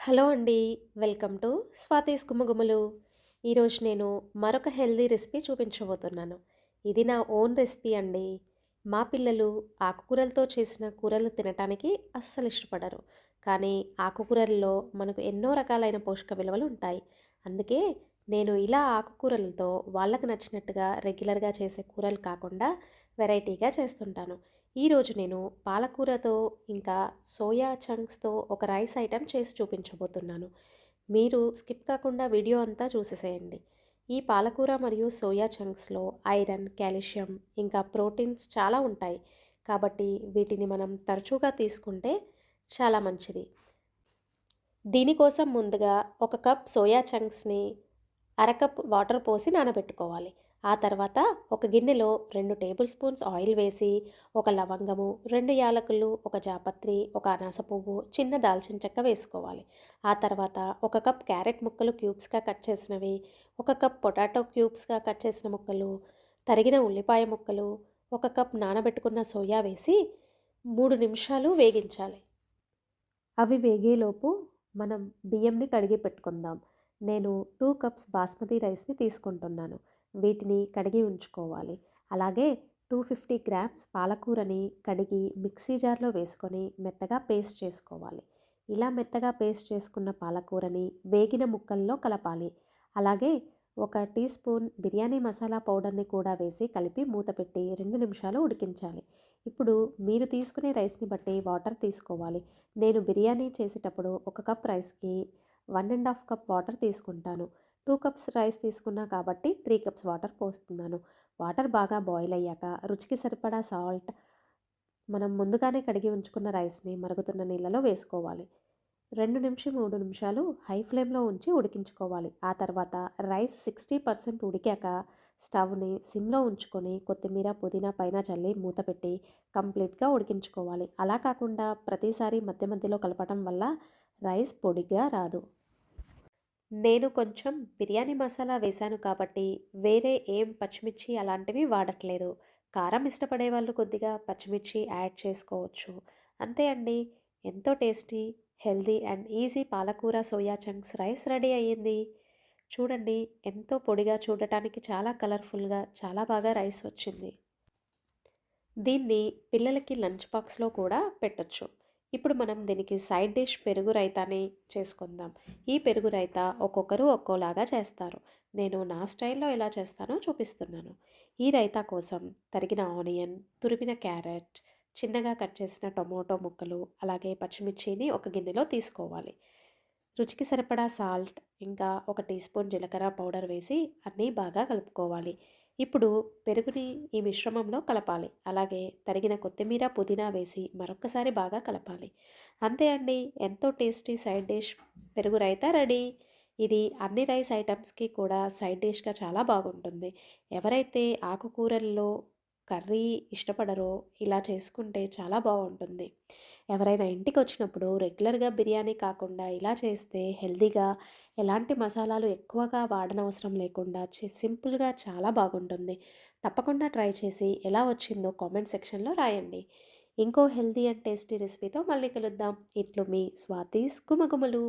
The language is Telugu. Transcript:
హలో అండి. వెల్కమ్ టు స్వాతీస్ గుమ్మగుమ్మలు. ఈరోజు నేను మరొక హెల్తీ రెసిపీ చూపించబోతున్నాను. ఇది నా ఓన్ రెసిపీ అండి. మా పిల్లలు ఆకుకూరలతో చేసిన కూరలు తినటానికి అస్సలు ఇష్టపడరు. కానీ ఆకుకూరల్లో మనకు ఎన్నో రకాలైన పోషక విలువలు ఉంటాయి. అందుకే నేను ఇలా ఆకుకూరలతో వాళ్ళకి నచ్చినట్టుగా రెగ్యులర్‌గా చేసే కూరలు కాకుండా వెరైటీగా చేస్తుంటాను. ఈరోజు నేను పాలకూరతో ఇంకా సోయా చంక్స్‌తో ఒక రైస్ ఐటెమ్ చేసి చూపించబోతున్నాను. మీరు స్కిప్ కాకుండా వీడియో అంతా చూసేసేయండి. ఈ పాలకూర మరియు సోయా చంక్స్‌లో ఐరన్, కాల్షియం ఇంకా ప్రోటీన్స్ చాలా ఉంటాయి. కాబట్టి వీటిని మనం తరచుగా తీసుకుంటే చాలా మంచిది. దీనికోసం ముందుగా ఒక కప్ సోయా చంక్స్‌ని అరకప్ వాటర్ పోసి నానబెట్టుకోవాలి. ఆ తర్వాత ఒక గిన్నెలో 2 టేబుల్ స్పూన్స్ ఆయిల్ వేసి, ఒక లవంగము, 2 యాలకులు, ఒక జాపత్రి, ఒక అనాస పువ్వు, చిన్న దాల్చిన చెక్క వేసుకోవాలి. ఆ తర్వాత ఒక కప్ క్యారెట్ ముక్కలు క్యూబ్స్‌గా కట్ చేసినవి, ఒక కప్ పొటాటో క్యూబ్స్‌గా కట్ చేసిన ముక్కలు, తరిగిన ఉల్లిపాయ ముక్కలు, ఒక కప్ నానబెట్టుకున్న సోయా వేసి 3 నిమిషాలు వేగించాలి. అవి వేగేలోపు మనం బియ్యంని కడిగి పెట్టుకుందాం. నేను 2 కప్స్ బాస్మతి రైస్‌ని తీసుకుంటున్నాను. వీటిని కడిగి ఉంచుకోవాలి. అలాగే 250 గ్రామ్స్ పాలకూరని కడిగి మిక్సీ జార్‌లో వేసుకొని మెత్తగా పేస్ట్ చేసుకోవాలి. ఇలా మెత్తగా పేస్ట్ చేసుకున్న పాలకూరని వేగిన ముక్కల్లో కలపాలి. అలాగే ఒక టీ స్పూన్ బిర్యానీ మసాలా పౌడర్‌ని కూడా వేసి కలిపి మూత పెట్టి 2 నిమిషాలు ఉడికించాలి. ఇప్పుడు మీరు తీసుకునే రైస్‌ని బట్టి వాటర్ తీసుకోవాలి. నేను బిర్యానీ చేసేటప్పుడు ఒక కప్ రైస్‌కి 1 ½ కప్ వాటర్ తీసుకుంటాను. 2 కప్స్ రైస్ తీసుకున్నా కాబట్టి 3 కప్స్ వాటర్ పోస్తున్నాను. వాటర్ బాగా బాయిల్ అయ్యాక రుచికి సరిపడా సాల్ట్ మనం ముందుగానే కడిగి ఉంచుకున్న రైస్‌ని మరుగుతున్న నీళ్ళలో వేసుకోవాలి. 3 నిమిషాలు హై ఫ్లేమ్‌లో ఉంచి ఉడికించుకోవాలి. ఆ తర్వాత రైస్ 60% ఉడికాక స్టవ్‌ని సిమ్‌లో ఉంచుకొని కొత్తిమీర, పుదీనా పైన చల్లి మూత పెట్టి కంప్లీట్‌గా ఉడికించుకోవాలి. అలా కాకుండా ప్రతిసారి మధ్య మధ్యలో కలపటం వల్ల రైస్ పొడిగా రాదు. నేను కొంచెం బిర్యానీ మసాలా వేశాను కాబట్టి వేరే ఏం పచ్చిమిర్చి అలాంటివి వాడట్లేదు. కారం ఇష్టపడే వాళ్ళు కొద్దిగా పచ్చిమిర్చి యాడ్ చేసుకోవచ్చు. అంతే అండి. ఎంతో టేస్టీ, హెల్తీ అండ్ ఈజీ పాలకూర సోయా చంక్స్ రైస్ రెడీ అయ్యింది. చూడండి ఎంతో పొడిగా చూడటానికి చాలా కలర్ఫుల్‌గా చాలా బాగా రైస్ వచ్చింది. దీన్ని పిల్లలకి లంచ్ బాక్స్‌లో కూడా పెట్టొచ్చు. ఇప్పుడు మనం దీనికి సైడ్ డిష్ పెరుగు రైతాని చేసుకుందాం. ఈ పెరుగు రైతా ఒక్కొక్కరు ఒక్కోలాగా చేస్తారు. నేను నా స్టైల్‌లో ఎలా చేస్తానో చూపిస్తున్నాను. ఈ రైతా కోసం తరిగిన ఆనియన్, తురిమిన క్యారెట్, చిన్నగా కట్ చేసిన టొమాటో ముక్కలు, అలాగే పచ్చిమిర్చిని ఒక గిన్నెలో తీసుకోవాలి. రుచికి సరిపడా సాల్ట్, ఇంకా ఒక టీ స్పూన్ జీలకర్ర పౌడర్ వేసి అన్నీ బాగా కలుపుకోవాలి. ఇప్పుడు పెరుగుని ఈ మిశ్రమంలో కలపాలి. అలాగే తరిగిన కొత్తిమీర, పుదీనా వేసి మరొక్కసారి బాగా కలపాలి. అంతే అండి. ఎంతో టేస్టీ సైడ్ డిష్ పెరుగు రైతా రెడీ. ఇది అన్ని రైస్ ఐటమ్స్‌కి కూడా సైడ్ డిష్‌గా చాలా బాగుంటుంది. ఎవరైతే ఆకుకూరల్లో కర్రీ ఇష్టపడరో ఇలా చేసుకుంటే చాలా బాగుంటుంది. ఎవరైనా ఇంటికొచ్చినప్పుడు రెగ్యులర్‌గా బిర్యానీ కాకుండా ఇలా చేస్తే హెల్తీగా ఎలాంటి మసాలాలు ఎక్కువగా వాడనవసరం లేకుండా సింపుల్‌గా చాలా బాగుంటుంది. తప్పకుండా ట్రై చేసి ఎలా వచ్చిందో కామెంట్ సెక్షన్‌లో రాయండి. ఇంకో హెల్తీ అండ్ టేస్టీ రెసిపీతో మళ్ళీ కలుద్దాం. ఇట్లు మీ స్వాతీస్ గుమగుమలు.